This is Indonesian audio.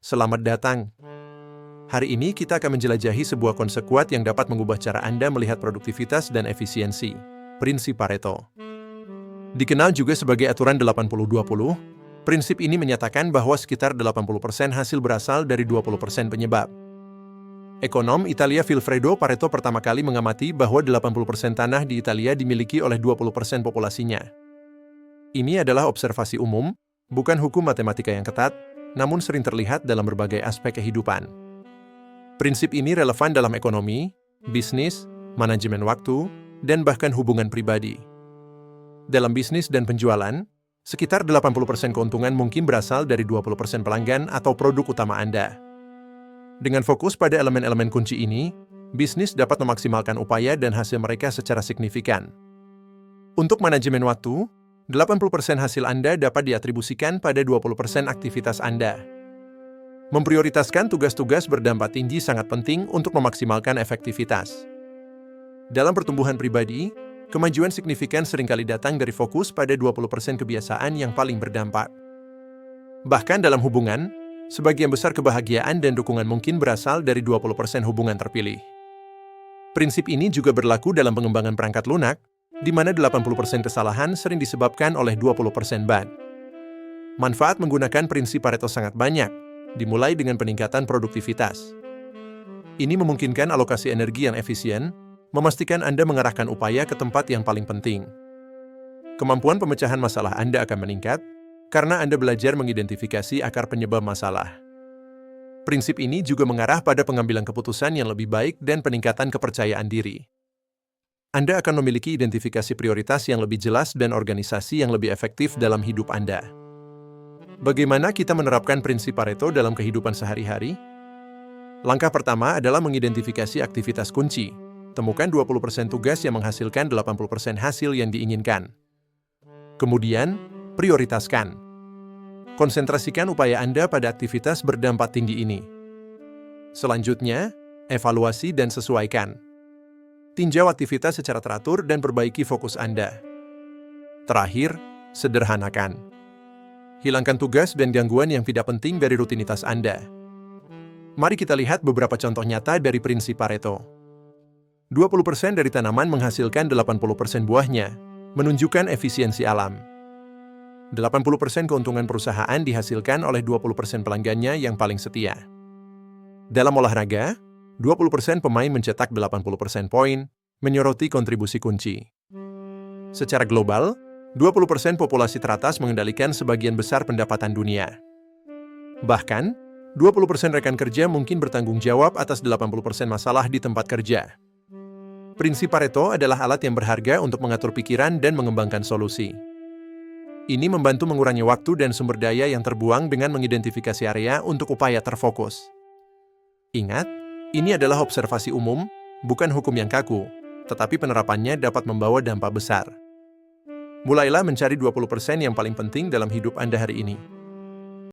Selamat datang. Hari ini kita akan menjelajahi sebuah konsep kuat yang dapat mengubah cara Anda melihat produktivitas dan efisiensi. Prinsip Pareto. Dikenal juga sebagai aturan 80-20, prinsip ini menyatakan bahwa sekitar 80% hasil berasal dari 20% penyebab. Ekonom Italia Vilfredo Pareto pertama kali mengamati bahwa 80% tanah di Italia dimiliki oleh 20% populasinya. Ini adalah observasi umum, bukan hukum matematika yang ketat, namun sering terlihat dalam berbagai aspek kehidupan. Prinsip ini relevan dalam ekonomi, bisnis, manajemen waktu, dan bahkan hubungan pribadi. Dalam bisnis dan penjualan, sekitar 80% keuntungan mungkin berasal dari 20% pelanggan atau produk utama Anda. Dengan fokus pada elemen-elemen kunci ini, bisnis dapat memaksimalkan upaya dan hasil mereka secara signifikan. Untuk manajemen waktu, 80% hasil Anda dapat diatribusikan pada 20% aktivitas Anda. Memprioritaskan tugas-tugas berdampak tinggi sangat penting untuk memaksimalkan efektivitas. Dalam pertumbuhan pribadi, kemajuan signifikan seringkali datang dari fokus pada 20% kebiasaan yang paling berdampak. Bahkan dalam hubungan, sebagian besar kebahagiaan dan dukungan mungkin berasal dari 20% hubungan terpilih. Prinsip ini juga berlaku dalam pengembangan perangkat lunak, di mana 80% kesalahan sering disebabkan oleh 20% bug. Manfaat menggunakan prinsip Pareto sangat banyak, dimulai dengan peningkatan produktivitas. Ini memungkinkan alokasi energi yang efisien, memastikan Anda mengarahkan upaya ke tempat yang paling penting. Kemampuan pemecahan masalah Anda akan meningkat, karena Anda belajar mengidentifikasi akar penyebab masalah. Prinsip ini juga mengarah pada pengambilan keputusan yang lebih baik dan peningkatan kepercayaan diri. Anda akan memiliki identifikasi prioritas yang lebih jelas dan organisasi yang lebih efektif dalam hidup Anda. Bagaimana kita menerapkan prinsip Pareto dalam kehidupan sehari-hari? Langkah pertama adalah mengidentifikasi aktivitas kunci. Temukan 20% tugas yang menghasilkan 80% hasil yang diinginkan. Kemudian, prioritaskan. Konsentrasikan upaya Anda pada aktivitas berdampak tinggi ini. Selanjutnya, evaluasi dan sesuaikan. Tinjau aktivitas secara teratur dan perbaiki fokus Anda. Terakhir, sederhanakan. Hilangkan tugas dan gangguan yang tidak penting dari rutinitas Anda. Mari kita lihat beberapa contoh nyata dari prinsip Pareto. 20% dari tanaman menghasilkan 80% buahnya, menunjukkan efisiensi alam. 80% keuntungan perusahaan dihasilkan oleh 20% pelanggannya yang paling setia. Dalam olahraga, 20% pemain mencetak 80% poin, menyoroti kontribusi kunci. Secara global, 20% populasi teratas mengendalikan sebagian besar pendapatan dunia. Bahkan, 20% rekan kerja mungkin bertanggung jawab atas 80% masalah di tempat kerja. Prinsip Pareto adalah alat yang berharga untuk mengatur pikiran dan mengembangkan solusi. Ini membantu mengurangi waktu dan sumber daya yang terbuang dengan mengidentifikasi area untuk upaya terfokus. Ingat, ini adalah observasi umum, bukan hukum yang kaku, tetapi penerapannya dapat membawa dampak besar. Mulailah mencari 20% yang paling penting dalam hidup Anda hari ini.